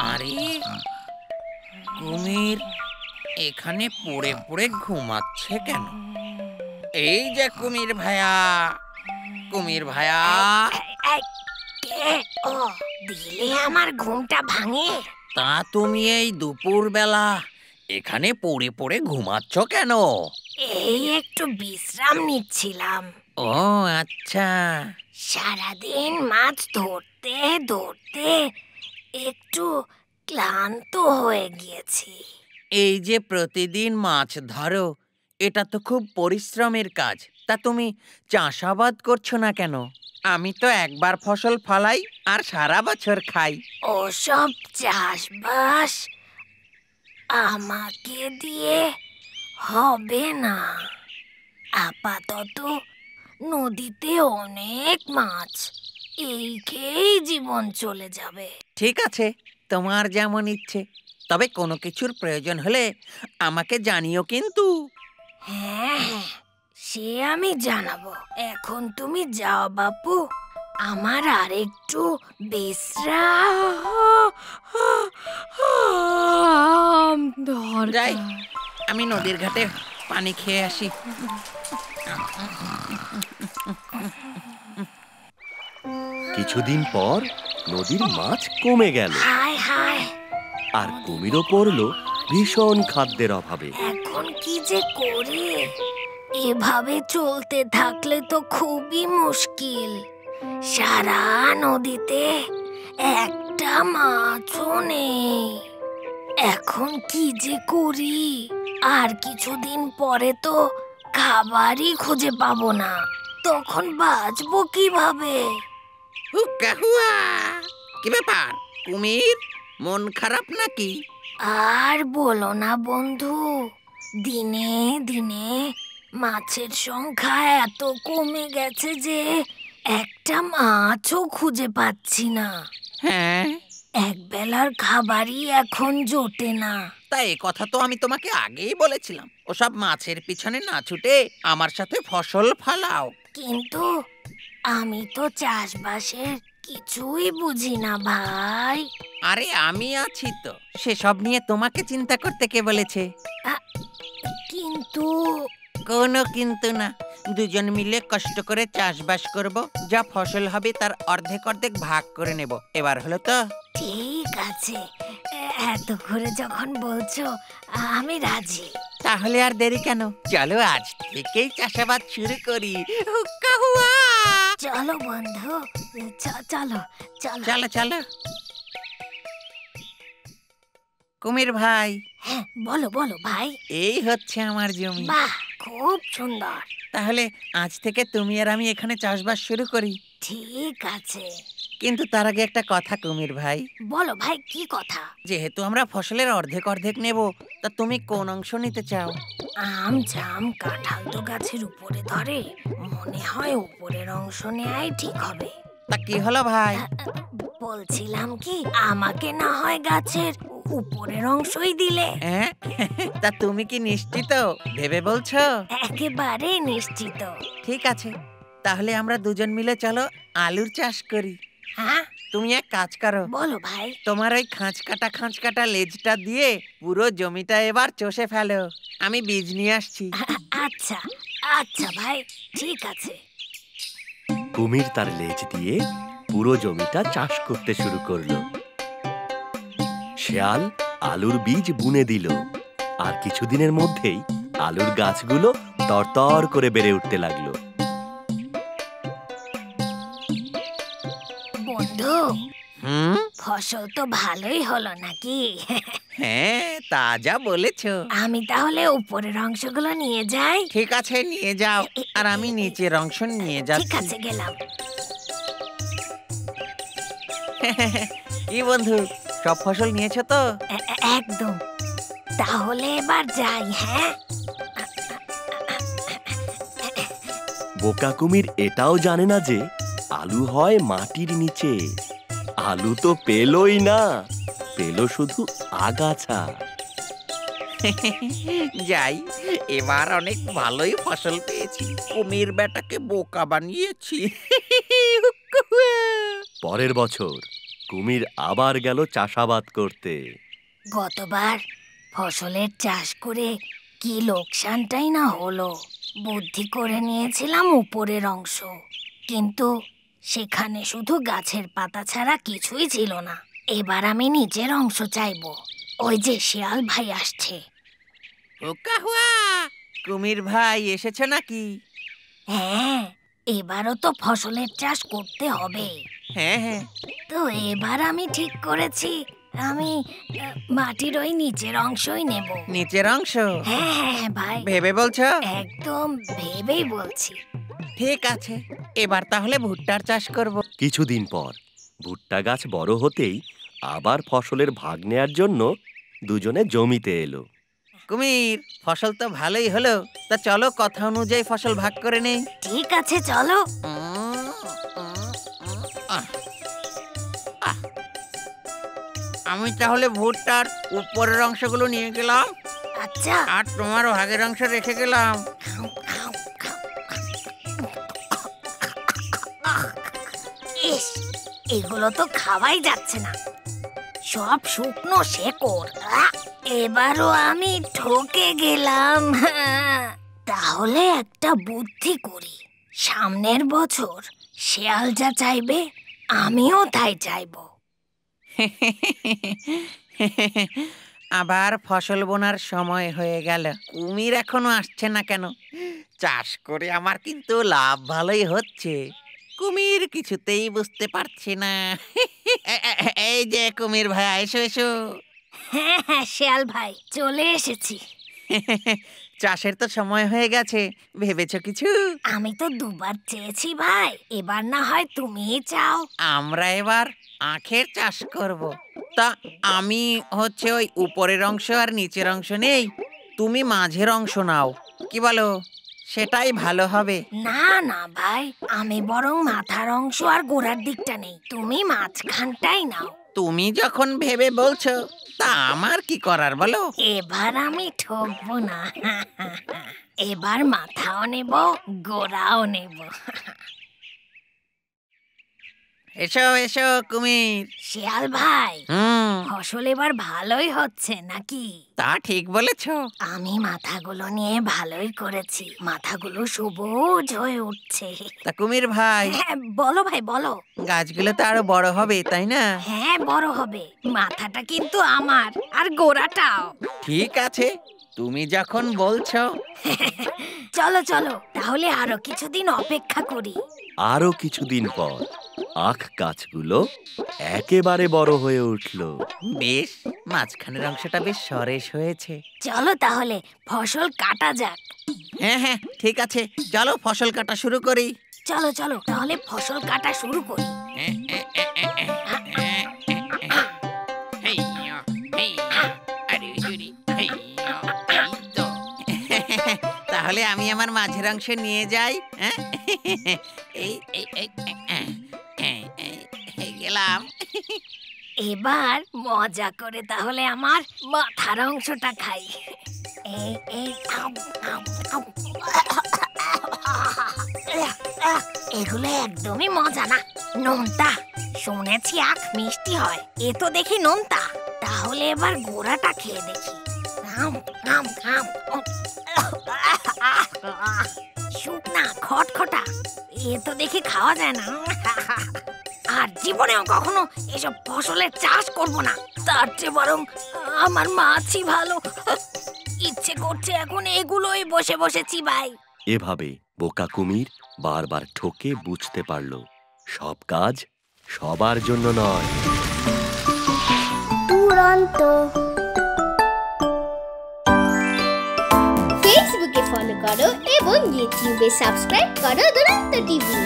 আরে কুমির এখানে পড়ে পড়ে ঘুমাচ্ছে কেন? এই যে কুমির ভায়া, কুমির ভায়া। কে ও দিলে আমার ঘুমটা ভাঙে? তা তুমি এই দুপুর বেলা এখানে পড়ে পড়ে ঘুমাচ্ছ কেন? এই একটু বিশ্রাম নিচ্ছিলাম। ও আচ্ছা। সারাদিন মাছ ধরতে ধরতে একটু ক্লান্ত হয়ে গিয়েছি। এই যে প্রতিদিন মাছ ধরো, এটা তো খুব পরিশ্রমের কাজ। তা তুমি চাষাবাদ করছো না কেন? আমি তো একবার ফসল ফলাই আর সারা বছর খাই। ওসব চাষবাস আমাকে দিয়ে হবে না। আপাতত নদীতে অনেক মাছ, এই খেয়েই জীবন চলে যাবে। ঠিক আছে, তোমার যেমন ইচ্ছে। তবে কোনো কিছুর প্রয়োজন হলে আমাকে জানিও কিন্তু। হ্যাঁ হ্যাঁ, সে আমি জানাবো। এখন তুমি যাও বাপু, আমার আরেকটু বিশ্রাম যাই, দরকার। আমি নদীর ঘাটে পানি খেয়ে আসি। কিছুদিন পর নদীর মাছ কমে গেল, হায় হায়, আর কুমিরও পড়ল ভীষণ খাদ্যের অভাবে। এখন কি যে করি? এভাবে চলতে থাকলে তো খুবই মুশকিল। সারা নদীতে একটা মাছও নেই। এখন কি যে করি? আর কিছুদিন পরে তো খাবারই খুঁজে পাবো না, তখন বাঁচবো কিভাবে? হুক্কা হুয়া! কি ব্যাপার কুমির, মন খারাপ নাকি? আর বলো না বন্ধু, দিনে দিনে মাছের সংখ্যা এত কমে গেছে যে একটা মাছও খুঁজে পাচ্ছি না। হ্যাঁ, এক বেলার খাবারই এখন জোটে না। তাই এ কথা তো আমি তোমাকে আগেই বলেছিলাম। ওসব মাছের পিছনে না ছুটে আমার সাথে ফসল ফলাও। কিন্তু আমি তো চাষবাসের কিছুই বুঝি না ভাই। আরে আমি আছি তো, সেসব নিয়ে তোমাকে চিন্তা করতে কে বলেছে? কিন্তু কোনো কিন্তু না। দুজন মিলে কষ্ট করে চাষবাস করব, যা ফসল হবে তার অর্ধেক অর্ধেক ভাগ করে নেব। এবার হলো তো? ঠিক আছে, এত করে যখন বলছো আমি রাজি। তাহলে আর দেরি কেন? চলো আজ থেকেই চাষাবাদ শুরু করি। হুক্কা হুয়া! চলো বন্ধু, চলো চলো। চলো চলো। কুমির ভাই, হ্যাঁ বলো বলো ভাই। এই হচ্ছে আমার জমি। বাহ, খুব সুন্দর। তাহলে আজ থেকে তুমি আর আমি এখানে চাষবাস শুরু করি। ঠিক আছে, কিন্তু তার আগে একটা কথা কুমির ভাই। বলো ভাই, কি কথা? যেহেতু আমরা ফসলের অর্ধেক অর্ধেক নেব, তা তুমি কোন অংশ নিতে চাও? আম জাম কাঁঠাল তো গাছের উপরে ধরে, মনে হয় উপরের অংশ নেয়াই ঠিক হবে। তা কি হলো ভাই? বলছিলাম কি, আমাকে না হয় গাছের উপরের অংশই দিলে। হ্যাঁ? তা তুমি কি নিশ্চিত ভেবে বলছো? একেবারে নিশ্চিত। ঠিক আছে, তাহলে আমরা দুজন মিলে চলো আলুর চাষ করি। হ্যাঁ তুমি এক কাজ করো, বলো ভাই। তোমার ওই খাঁচ কাটা লেজটা দিয়ে পুরো জমিটা এবার চষে ফেলো। আমি বীজ নিয়ে আসছি। আচ্ছা আচ্ছা ভাই, ঠিক আছে। কুমির তার লেজ দিয়ে পুরো জমিটা চাষ করতে শুরু করলো। শেয়াল আলুর বীজ বুনে দিল, আর কিছুদিনের মধ্যেই আলুর গাছগুলো তরতর করে বেড়ে উঠতে লাগলো। বন্ধু, হুম, ফসল তো ভালোই হলো নাকি? হ্যাঁ, তা যা বলেছো। আমি তাহলে উপরের অংশগুলো নিয়ে যাই। ঠিক আছে, নিয়ে যাও, আর আমি নিচের অংশ নিয়ে ঠিক যাচ্ছি। আছে, গেলাম। কি বন্ধু, সব ফসল নিয়েছো তো? একদম। তাহলে এবার যাই। হ্যাঁ, বোকা কুমির এটাও জানে না যে আলু হয় মাটির নিচে। আলু তো পেলই না, পেল শুধু আগাছা। যাই, এবার অনেক ভালোই ফসল পেয়েছি। পেরেছি, কুমির বেটাকে বোকা বানিয়েছি। পরের বছর কুমির আবার গেল চাষাবাদ করতে। গতবার ফসলের চাষ করে কি লোকসানটাই না হলো। বুদ্ধি করে নিয়েছিলাম উপরের অংশ, কিন্তু সেখানে শুধু গাছের পাতা ছাড়া কিছুই ছিল না। এবার আমি নিচের অংশ চাইবো। ওই যে শিয়াল ভাই আসছে। কুমির ভাই এসেছে নাকি? হ্যাঁ, এবারও তো ফসলের চাষ করতে হবে। হ্যাঁ হ্যাঁ, তো এবার আমি ঠিক করেছি, আমি মাটির ওই নিচের অংশই নেব। নিচের অংশ? হ্যাঁ হ্যাঁ ভাই, ভেবে বলছো? একদম ভেবেই বলছি। ঠিক আছে, এবার তাহলে ভুট্টার চাষ করব। কিছুদিন পর ভুট্টা গাছ বড় হতেই আবার ফসলের ভাগ নেয়ার জন্য দুজনে জমিতে এলো। কুমির, ফসল তো ভালোই হলো, তা চলো কথা অনুযায়ী ফসল ভাগ করে নেই। ঠিক আছে, চলো। আমি তাহলে ভুট্টার উপরের অংশগুলো নিয়ে গেলাম, আচ্ছা। আর তোমার ভাগের অংশ রেখে গেলাম। ইস, এগুলো তো খাওয়াই যাচ্ছে না, সব শুকনো শেকড়। এবারও আমি ঠকে গেলাম। তাহলে একটা বুদ্ধি করি, সামনের বছর শিয়াল যা চাইবে আমিও তাই চাইবো। আবার ফসল বোনার সময় হয়ে গেল, কুমির এখনো আসছে না কেন? চাষ করে আমার কিন্তু লাভ ভালোই হচ্ছে, কুমির কিছুতেই বুঝতে পারছি না। এই যে কুমির ভাই, এসো এসো। হ্যাঁ হ্যাঁ শিয়াল ভাই, চলে এসেছি। চাষের তো সময় হয়ে গেছে, ভেবেছো কিছু? আমি তো দুবার চেয়েছি ভাই, এবার না হয় তুমিই চাও। আমরা এবার আখের চাষ করব। তা আমি হচ্ছে ওই উপরের অংশ আর নিচের অংশ নেই, তুমি মাঝের অংশ নাও, কি বলো? সেটাই ভালো হবে। না না ভাই, আমি বরং মাথার অংশ আর গোড়ার দিকটা নেই, তুমি মাঝখানটাই নাও। তুমি যখন ভেবে বলছো, তা আমার কি করার বলো? এবার আমি ঠকবো না। এবার মাথাও নেব, গোড়াও নেব। এসো এসো কুমির। শিয়াল ভাই, ফসল এবার ভালোই হচ্ছে নাকি? তা ঠিক বলেছো। আমি মাথাগুলো নিয়ে ভালোই করেছি, মাথাগুলো সবুজ হয়ে উঠছে। তা কুমির ভাই, হ্যাঁ বলো ভাই বলো। গাছগুলো তো আরো বড় হবে, তাই না? হ্যাঁ বড় হবে, মাথাটা কিন্তু আমার, আর গোড়াটাও। ঠিক আছে, তুমি যখন বলছো। চলো চলো, তাহলে আরো কিছুদিন অপেক্ষা করি। আরো কিছুদিন পর আখ গাছগুলো একেবারে বড় হয়ে উঠল। বেশ, মাঝখানের অংশটা বেশ সরেস হয়েছে। চলো তাহলে ফসল কাটা যাক। হ্যাঁ হ্যাঁ, ঠিক আছে, চলো ফসল কাটা শুরু করি। চলো চলো, তাহলে ফসল কাটা শুরু করি। তাহলে আমি আমার মাঝের অংশ নিয়ে যাই। হ্যাঁ, এই গেলাম। এবার মজা করে তাহলে আমার মাথার অংশটা খাই। এই এই আম, আম, আম। এগুলো একদমই মজা না, নোনতা। শুনেছি আখ মিষ্টি হয়, এ তো দেখি নোনতা। তাহলে এবার গোড়াটা খেয়ে দেখি। আম, আম, আম, আম। শুকনা খটখটা, এ তো দেখি খাওয়া যায় না। আর জীবনেও কখনো এসব ফসলের চাষ করব না, তার চেয়ে বরং আমার মাছই ভালো। ইচ্ছে করছে এখন এগুলোই বসে বসে চিবাই। এভাবে বোকা কুমির বারবার ঠকে বুঝতে পারল, সব কাজ সবার জন্য নয়। দুরন্ত। ফেসবুকে ফলো করো এবং ইউটিউবে সাবস্ক্রাইব করো দুরন্ত টিভি।